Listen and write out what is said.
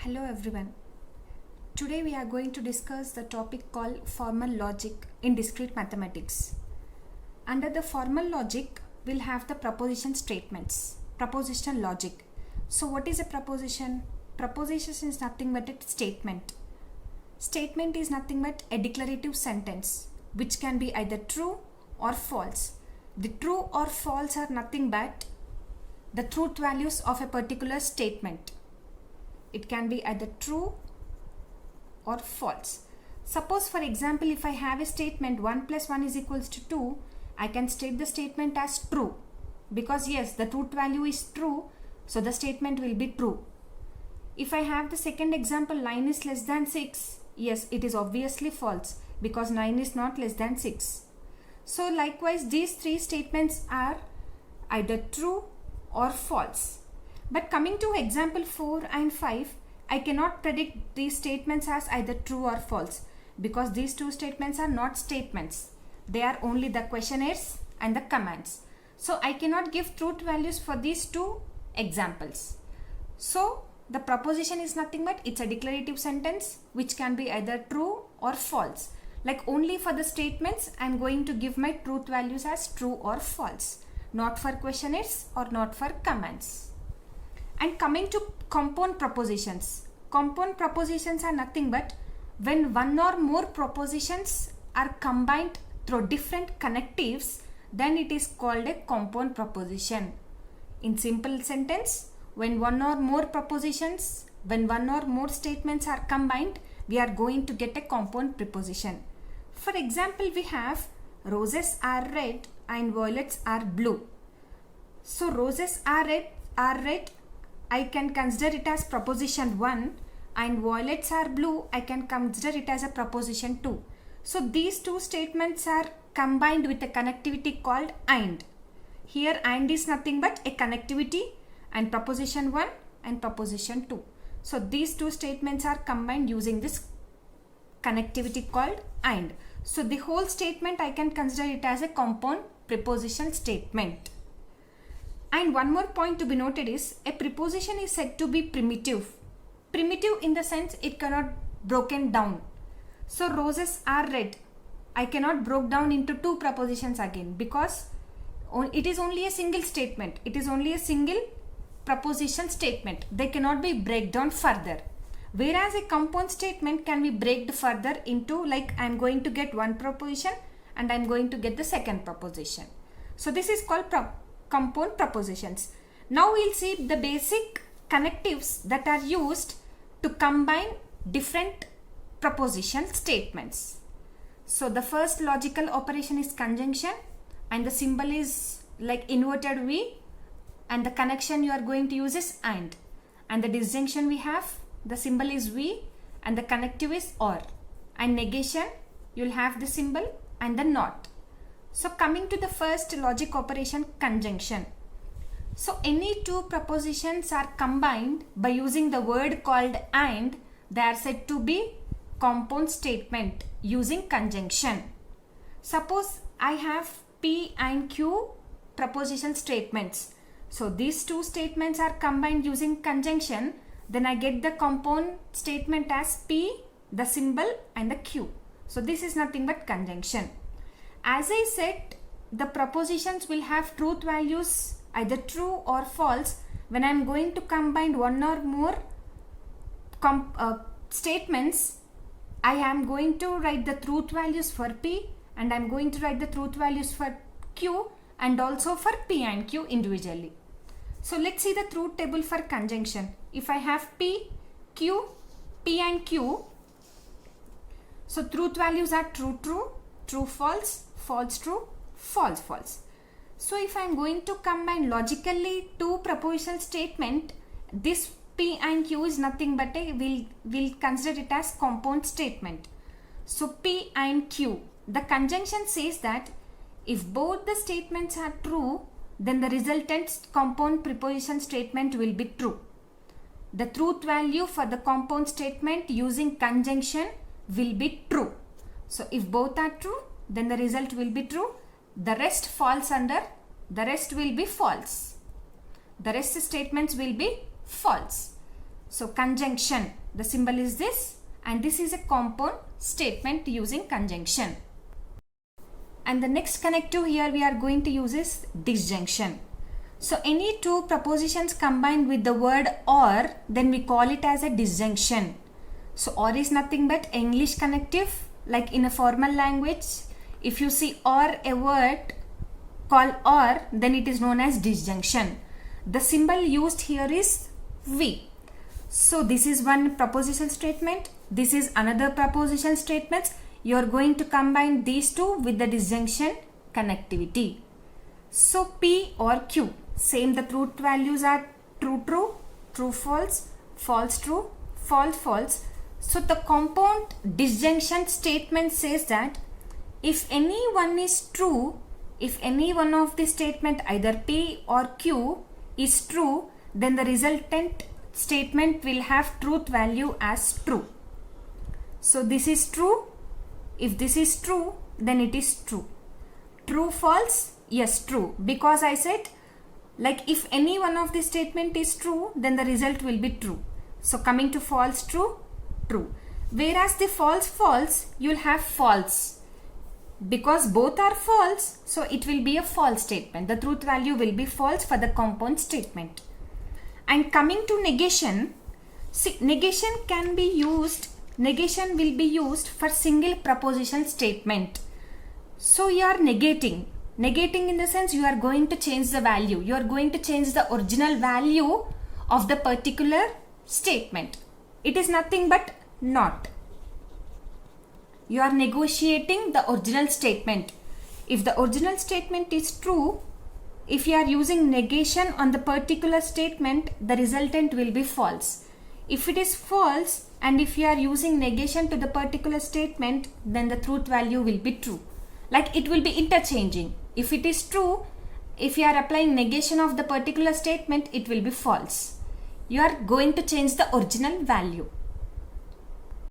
Hello everyone. Today we are going to discuss the topic called formal logic in discrete mathematics. Under the formal logic, we'll have the proposition statements, propositional logic. So what is a proposition? Proposition is nothing but a statement. Statement is nothing but a declarative sentence which can be either true or false. The true or false are nothing but the truth values of a particular statement. It can be either true or false. Suppose for example, if I have a statement 1 plus 1 is equals to 2, I can state the statement as true because yes, the truth value is true, so the statement will be true. If I have the second example, 9 is less than 6, yes, it is obviously false because 9 is not less than 6. So likewise, these three statements are either true or false. But coming to example 4 and 5, I cannot predict these statements as either true or false because these two statements are not statements. They are only the questionnaires and the commands. So I cannot give truth values for these two examples. So the proposition is nothing but it's a declarative sentence which can be either true or false. Like only for the statements I am going to give my truth values as true or false, not for questionnaires or not for commands. And coming to compound propositions. Compound propositions are nothing but when one or more propositions are combined through different connectives, then it is called a compound proposition. In simple sentence, when one or more propositions, when one or more statements are combined, we are going to get a compound proposition. For example, we have roses are red and violets are blue. So roses are red, I can consider it as proposition 1, and violets are blue, I can consider it as a proposition 2. So these two statements are combined with a connectivity called AND. Here AND is nothing but a connectivity and proposition 1 and proposition 2. So these two statements are combined using this connectivity called AND. So the whole statement I can consider it as a compound preposition statement. And one more point to be noted is a preposition is said to be primitive. Primitive in the sense it cannot broken down. So roses are red. I cannot broke down into two propositions again because it is only a single statement. It is only a single proposition statement. They cannot be break down further. Whereas a compound statement can be breaked further into, like I am going to get one proposition and I am going to get the second proposition. So this is called compound propositions. Now we'll see the basic connectives that are used to combine different proposition statements. So the first logical operation is conjunction and the symbol is like inverted V, and the connection you are going to use is AND. And the disjunction we have, the symbol is V and the connective is OR. And negation, you'll have the symbol and the NOT. So coming to the first logic operation, conjunction. So any two propositions are combined by using the word called AND, they are said to be compound statement using conjunction. Suppose I have P and Q proposition statements. So these two statements are combined using conjunction, then I get the compound statement as P, the symbol and the Q. So this is nothing but conjunction. As I said, the propositions will have truth values either true or false when I am going to combine one or more statements. I am going to write the truth values for P and I am going to write the truth values for Q and also for P and Q individually. So let's see the truth table for conjunction. If I have P, Q, P and Q, so truth values are true, true, true, false, false, true, false, false. So if I am going to combine logically two propositional statement, this P and Q is nothing but we'll consider it as compound statement. So P and Q, the conjunction says that if both the statements are true, then the resultant compound preposition statement will be true. The truth value for the compound statement using conjunction will be true. So if both are true, then the result will be true. The rest falls under, the rest will be false. The rest statements will be false. So conjunction, the symbol is this, and this is a compound statement using conjunction. And the next connective here we are going to use is disjunction. So any two prepositions combined with the word or, then we call it as a disjunction. So or is nothing but English connective, like in a formal language. If you see or a word called or, then it is known as disjunction. The symbol used here is V. So this is one proposition statement. This is another proposition statement. You are going to combine these two with the disjunction connectivity. So P or Q, same, the truth values are true true, true false, false true, false false. So the compound disjunction statement says that if any one is true, if any one of the statement either P or Q is true, then the resultant statement will have truth value as true. So this is true. If this is true, then it is true. True, false, yes, true. Because I said, like, if any one of the statement is true, then the result will be true. So coming to false, true, true. Whereas the false, false, you'll have false. Because both are false, so it will be a false statement. The truth value will be false for the compound statement. And coming to negation, see, negation will be used for single proposition statement. So you are negating in the sense you are going to change the value. You are going to change the original value of the particular statement. It is nothing but not. You are negotiating the original statement. If the original statement is true, if you are using negation on the particular statement, the resultant will be false. If it is false and if you are using negation to the particular statement, then the truth value will be true. Like, it will be interchanging. If it is true, if you are applying negation of the particular statement, it will be false. You are going to change the original value.